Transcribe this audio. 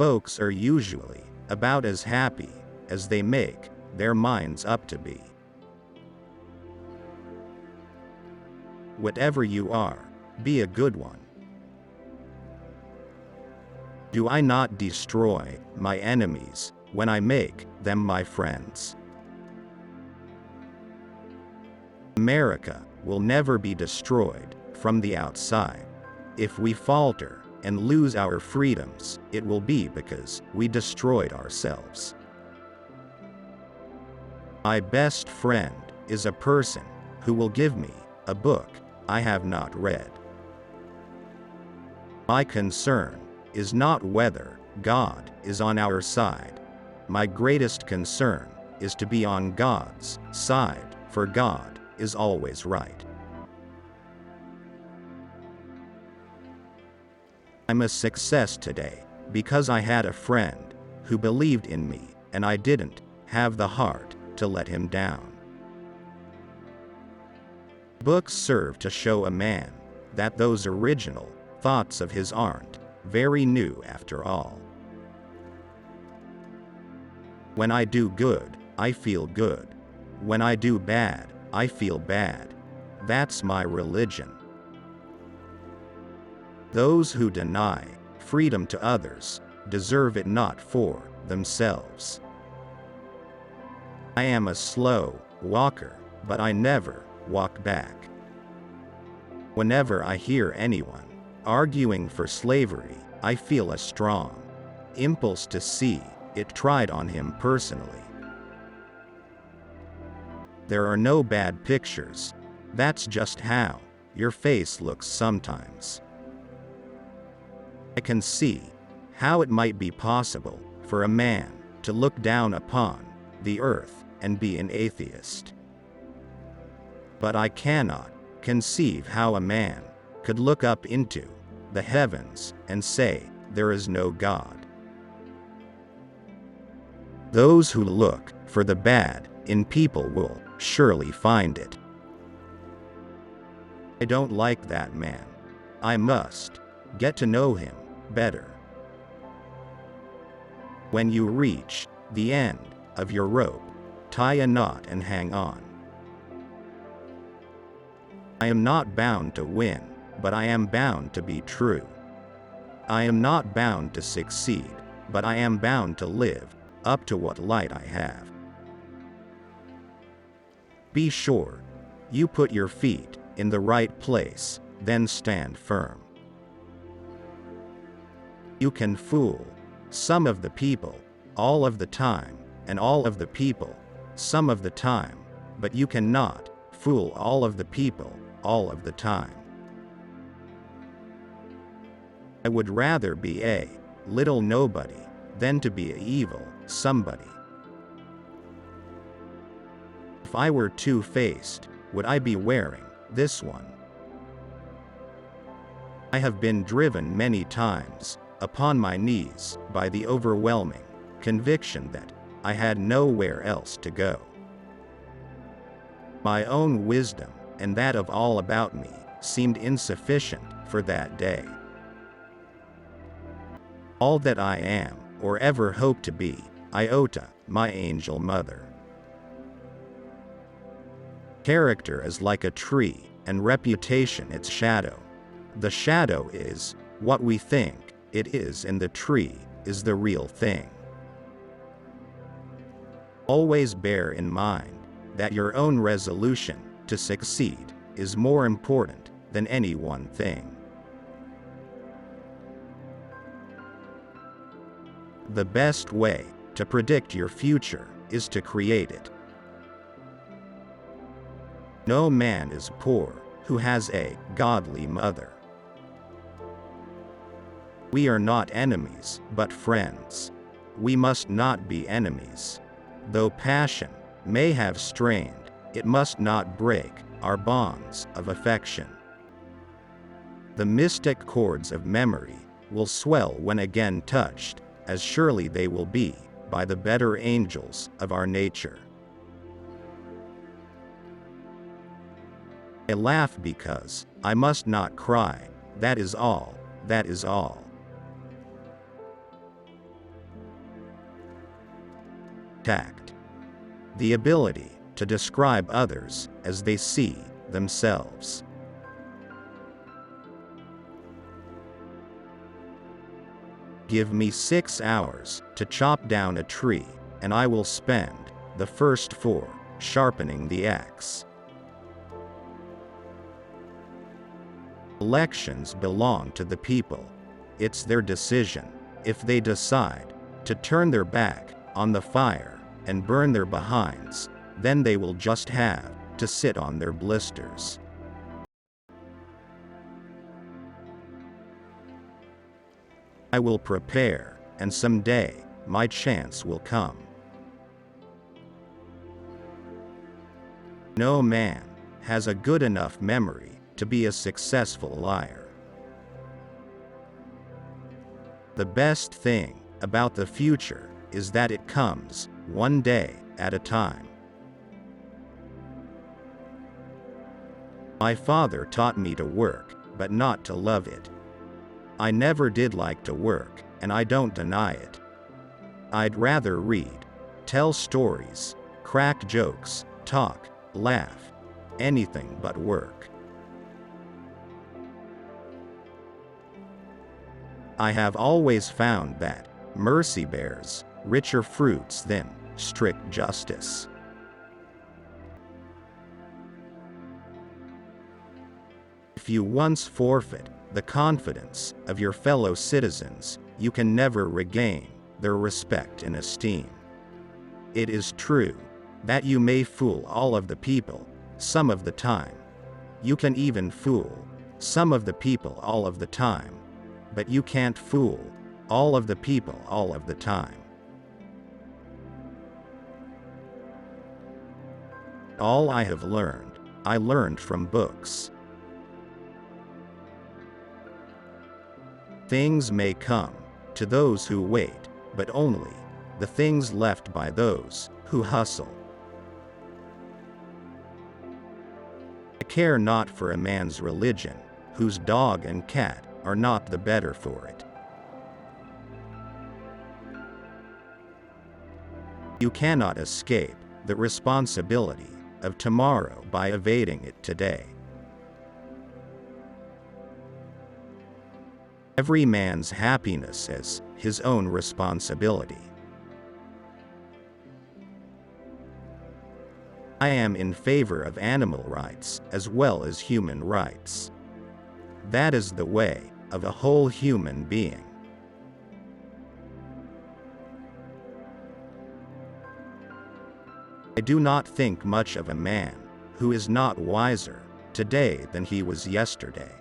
folks are usually about as happy as they make their minds up to be. Whatever you are, be a good one. Do I not destroy my enemies when I make them my friends? America will never be destroyed from the outside. If we falter and lose our freedoms, it will be because we destroyed ourselves. My best friend is a person who will give me a book I have not read. My concern is not whether God is on our side. My greatest concern is to be on God's side, for God is always right. I'm a success today because I had a friend who believed in me, and I didn't have the heart to let him down. Books serve to show a man that those original thoughts of his aren't very new after all. When I do good, I feel good. When I do bad, I feel bad. That's my religion. Those who deny freedom to others deserve it not for themselves. I am a slow walker, but I never walk back. Whenever I hear anyone arguing for slavery, I feel a strong impulse to see it tried on him personally. There are no bad pictures. That's just how your face looks sometimes. I can see how it might be possible for a man to look down upon the earth and be an atheist. But I cannot conceive how a man could look up into the heavens and say there is no God. Those who look for the bad in people will surely find it. I don't like that man. I must get to know him better. When you reach the end of your rope, tie a knot and hang on. I am not bound to win, but I am bound to be true. I am not bound to succeed, but I am bound to live up to what light I have. Be sure you put your feet in the right place, then stand firm. You can fool some of the people all of the time, and all of the people some of the time, but you cannot fool all of the people all of the time. I would rather be a little nobody than to be an evil somebody. If I were two-faced, would I be wearing this one? I have been driven many times upon my knees by the overwhelming conviction that I had nowhere else to go. My own wisdom and that of all about me seemed insufficient for that day. All that I am, or ever hope to be, I owe to my angel mother. Character is like a tree, and reputation its shadow. The shadow is what we think it is, and the tree is the real thing. Always bear in mind that your own resolution to succeed is more important than any one thing. The best way to predict your future is to create it. No man is poor who has a godly mother. We are not enemies, but friends. We must not be enemies. Though passion may have strained, it must not break our bonds of affection. The mystic chords of memory will swell when again touched, as surely they will be by the better angels of our nature. I laugh because I must not cry, that is all, that is all. Tact. The ability to describe others as they see themselves. Give me 6 hours to chop down a tree, and I will spend the first 4 sharpening the axe. Elections belong to the people. It's their decision. If they decide to turn their back on the fire and burn their behinds, then they will just have to sit on their blisters. I will prepare, and someday my chance will come. No man has a good enough memory to be a successful liar. The best thing about the future is that it comes one day at a time. My father taught me to work, but not to love it. I never did like to work, and I don't deny it. I'd rather read, tell stories, crack jokes, talk, laugh, anything but work. I have always found that mercy bears richer fruits than strict justice. If you once forfeit the confidence of your fellow citizens, you can never regain their respect and esteem. It is true that you may fool all of the people some of the time. You can even fool some of the people all of the time. But you can't fool all of the people all of the time. All I have learned, I learned from books. Things may come to those who wait, but only the things left by those who hustle. I care not for a man's religion, whose dog and cat are not the better for it. You cannot escape the responsibility of tomorrow by evading it today. Every man's happiness is his own responsibility. I am in favor of animal rights as well as human rights. That is the way of a whole human being. I do not think much of a man who is not wiser today than he was yesterday.